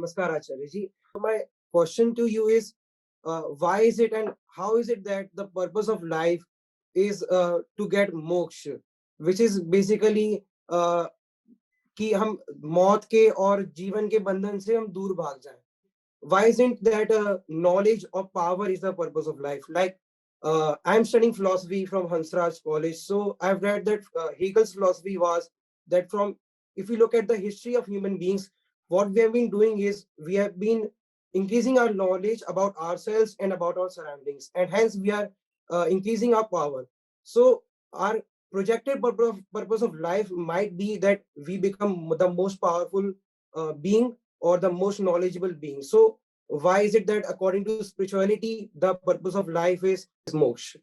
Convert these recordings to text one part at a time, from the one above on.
Namaskar, Acharya ji. My question to you is, why is it and how is it that the purpose of life is to get moksha, which is basically कि हम मौत के और जीवन के बंधन से हम दूर भाग जाएं. Why isn't that knowledge of power is the purpose of life? Like I'm studying philosophy from Hansraj College, so I've read that Hegel's philosophy was that from if you look at the history of human beings, what we have been doing is we have been increasing our knowledge about ourselves and about our surroundings, and hence we are increasing our power. So our projected purpose of life might be that we become the most powerful being or the most knowledgeable being. So why is it that according to spirituality, the purpose of life is moksha?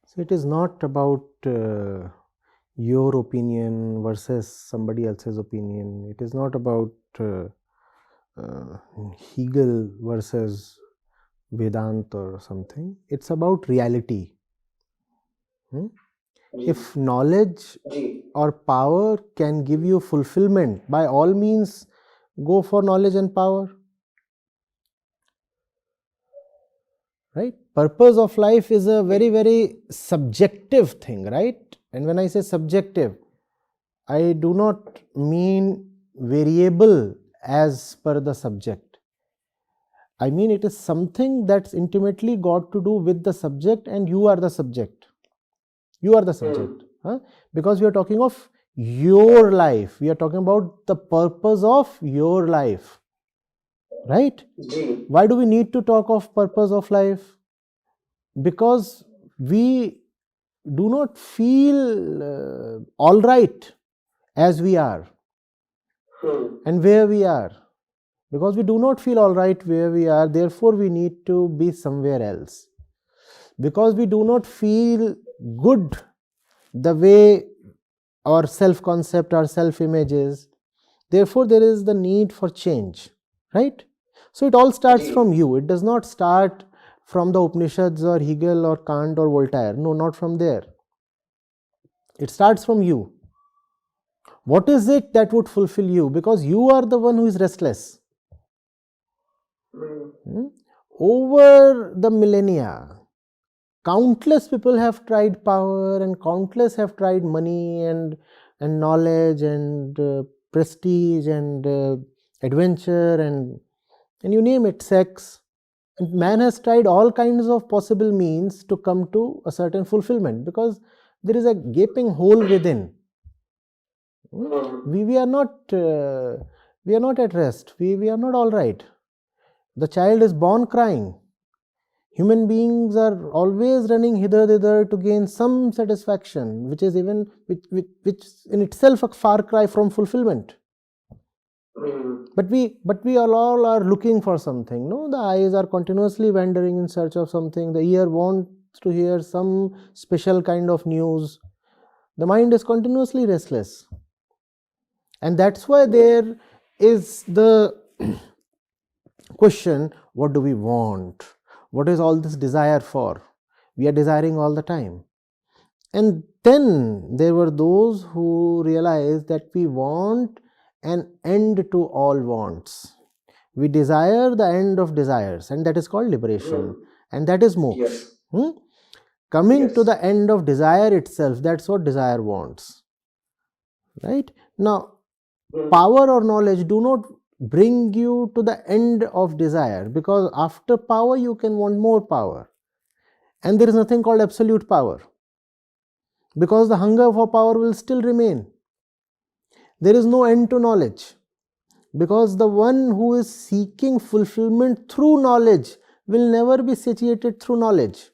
So it is not about your opinion versus somebody else's opinion. It is not about Hegel versus Vedanta or something. It's about reality. If knowledge or power can give you fulfillment, by all means go for knowledge and power. Right? Purpose of life is a very, very subjective thing, right? And when I say subjective, I do not mean variable as per the subject. I mean it is something that's intimately got to do with the subject, and you are the subject. You are the subject. Because we are talking of your life. We are talking about the purpose of your life. Right? Why do we need to talk of purpose of life? Because we do not feel all right as we are and where we are. Because we do not feel all right where we are, therefore we need to be somewhere else. Because we do not feel good the way our self-concept, our self-image is, therefore there is the need for change. Right? So it all starts from you. It does not start from the Upanishads or Hegel or Kant or Voltaire. No, not from there. It starts from you. What is it that would fulfill you? Because you are the one who is restless. Over the millennia, countless people have tried power and countless have tried money and knowledge and prestige and adventure and you name it, sex. And man has tried all kinds of possible means to come to a certain fulfillment, because there is a gaping hole within. We are not at rest. We are not all right. The child is born crying. Human beings are always running hither thither to gain some satisfaction, which is even which in itself a far cry from fulfillment. But we all are looking for something. No, the eyes are continuously wandering in search of something. The ear wants to hear some special kind of news. The mind is continuously restless. And that's why there is the question, what do we want? What is all this desire for? We are desiring all the time. And then there were those who realized that we want an end to all wants. We desire the end of desires, and that is called liberation, and that is moksha. Coming to the end of desire itself, that's what desire wants. Right? Now, power or knowledge do not bring you to the end of desire, because after power you can want more power, and there is nothing called absolute power, because the hunger for power will still remain. There is no end to knowledge, because the one who is seeking fulfillment through knowledge will never be satiated through knowledge.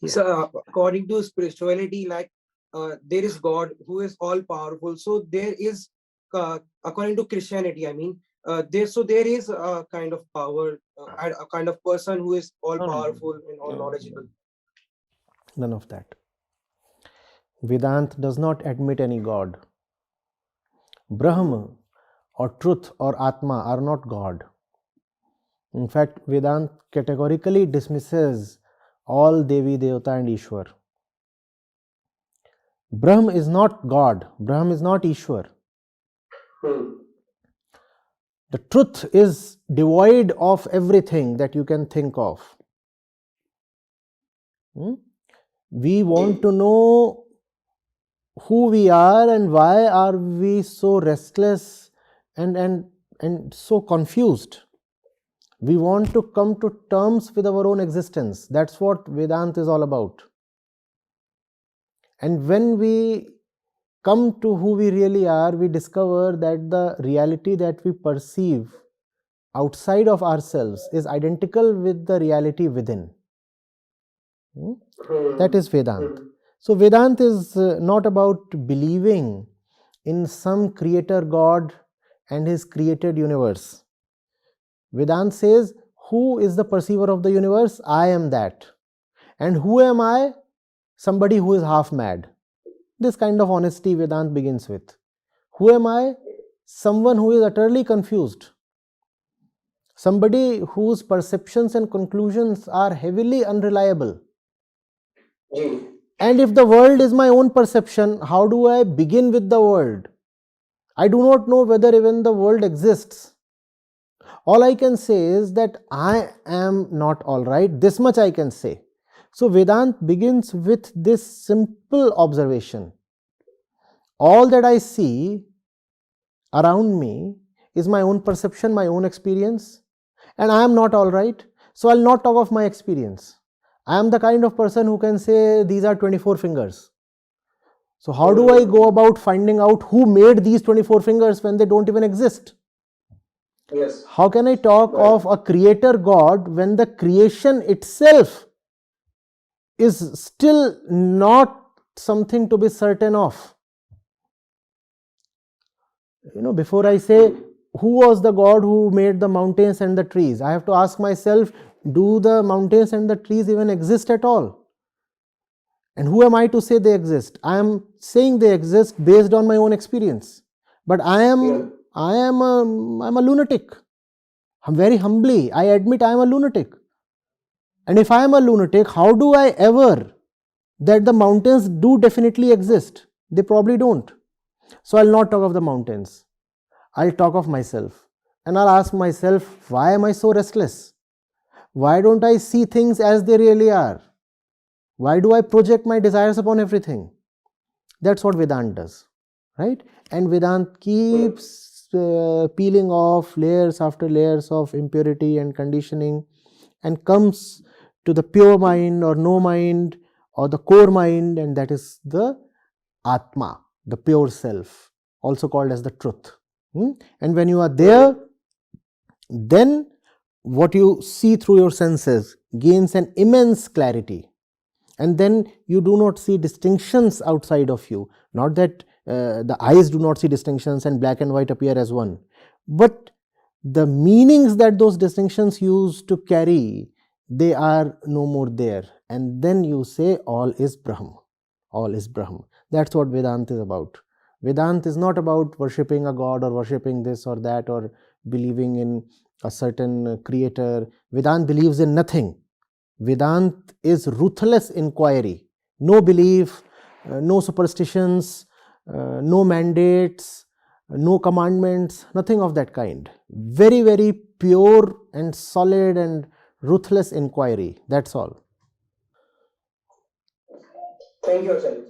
So according to spirituality, like there is God who is all powerful. So there is, according to Christianity, I mean, there is a kind of power, a kind of person who is all powerful and all knowledgeable. None of that. Vedanta does not admit any God. Brahma or truth or Atma are not God. In fact, Vedanta categorically dismisses all Devi, Devata and Ishwar. Brahm is not God. Brahm is not Ishwar. The truth is devoid of everything that you can think of. We want to know who we are and why are we so restless and so confused. We want to come to terms with our own existence. That's what Vedanta is all about. And when we come to who we really are, we discover that the reality that we perceive outside of ourselves is identical with the reality within. That is Vedanta. So Vedanta is not about believing in some creator God and his created universe. Vedanta says, who is the perceiver of the universe? I am that. And who am I? Somebody who is half mad. This kind of honesty Vedanta begins with. Who am I? Someone who is utterly confused. Somebody whose perceptions and conclusions are heavily unreliable. And if the world is my own perception, how do I begin with the world? I do not know whether even the world exists. All I can say is that I am not all right. This much I can say. So Vedanta begins with this simple observation. All that I see around me is my own perception, my own experience, and I am not all right. So I'll not talk of my experience. I am the kind of person who can say these are 24 fingers. So how do I go about finding out who made these 24 fingers when they don't even exist? Yes. How can I talk of a creator God when the creation itself is still not something to be certain of? Before I say who was the God who made the mountains and the trees, I have to ask myself, do the mountains and the trees even exist at all? And who am I to say they exist? I am saying they exist based on my own experience. But I'm a lunatic. Very humbly, I admit I am a lunatic. And if I am a lunatic, how do I ever that the mountains do definitely exist? They probably don't. So I'll not talk of the mountains. I'll talk of myself. And I'll ask myself, why am I so restless? Why don't I see things as they really are? Why do I project my desires upon everything? That's what Vedanta does, right? And Vedanta keeps peeling off layers after layers of impurity and conditioning and comes to the pure mind or no mind or the core mind, and that is the Atma, the pure self, also called as the truth. And when you are there, then what you see through your senses gains an immense clarity. And then you do not see distinctions outside of you. Not that the eyes do not see distinctions and black and white appear as one. But the meanings that those distinctions used to carry, they are no more there. And then you say all is Brahm. All is Brahm. That's what Vedanta is about. Vedanta is not about worshipping a god or worshipping this or that or believing in a certain creator. Vedanta believes in nothing. Vedanta is ruthless inquiry. No belief, no superstitions, no mandates, no commandments, nothing of that kind. Very, very pure and solid and ruthless inquiry. That's all. Thank you, Acharya.